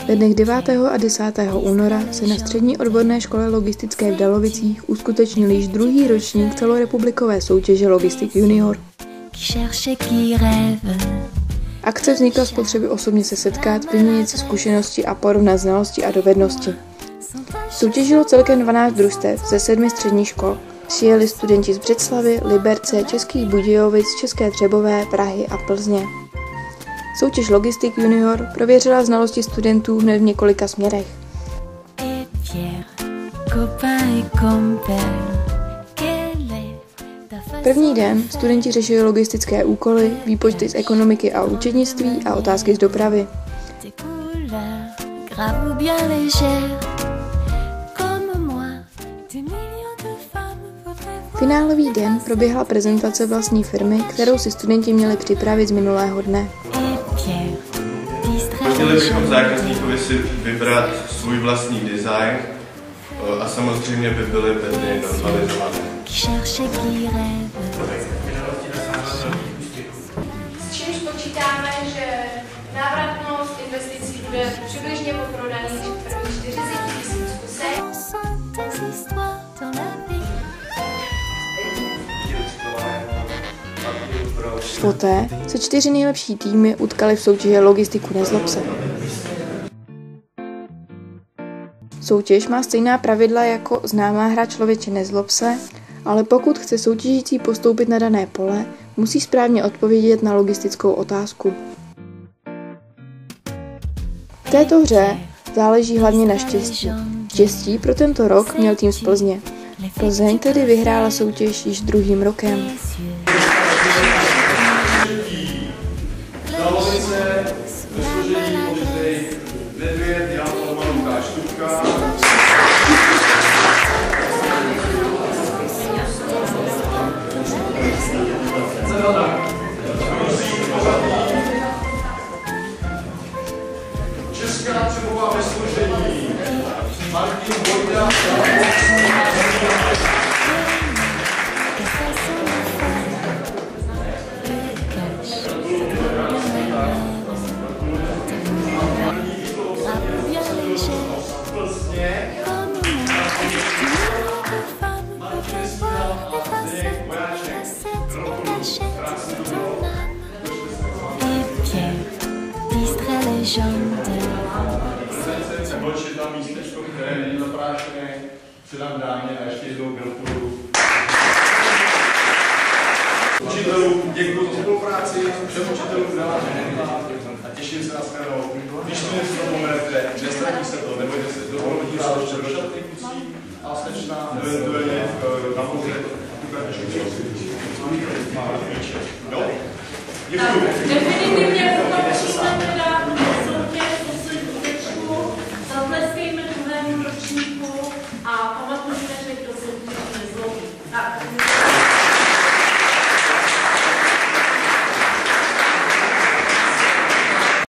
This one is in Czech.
Ve dnech 9. a 10. února se na střední odborné škole logistické v Dalovicích uskutečnil již druhý ročník celorepublikové soutěže Logistik Junior. Akce vznikla z potřeby osobně se setkat, vyměnit si zkušenosti a porovnat znalosti a dovednosti. Soutěžilo celkem 12 družstev ze 7 středních škol. Přijeli studenti z Břeclavy, Liberce, Českých Budějovic, České Třebové, Prahy a Plzně. Soutěž Logistik Junior prověřila znalosti studentů hned v několika směrech. První den studenti řešili logistické úkoly, výpočty z ekonomiky a účetnictví a otázky z dopravy. Finálový den proběhla prezentace vlastní firmy, kterou si studenti měli připravit z minulého dne. Měli bychom zákazníkovi si vybrat svůj vlastní design a samozřejmě by byly bedny normalizované. S čímž počítáme, že návratnost investicí bude přibližně po prodaných prvních 40 000 kusek. Poté se 4 nejlepší týmy utkali v soutěži Logistiku Nezlob se. Soutěž má stejná pravidla jako známá hra Člověče nezlob se, ale pokud chce soutěžící postoupit na dané pole, musí správně odpovědět na logistickou otázku. V této hře záleží hlavně na štěstí. Štěstí pro tento rok měl tým z Plzně. Plzeň tedy vyhrála soutěž již druhým rokem. Dalovice ve složení použitej vedvět Jan Olmanová Štůvka. Česká Třebová ve složení Martin Vojda. Odločit na místečko, které není zaprášené, předám dámě a ještě jednou gratuluju. Učitelům děkuji za spolupráci, všem učitelům a těším se na shledanou. Když to něco zapomenete, nestratí se to, nebojte se, dovolit se ještě do šatny kusí a slečna eventuálně na pouze tu kartičku. Jo? Děkuji.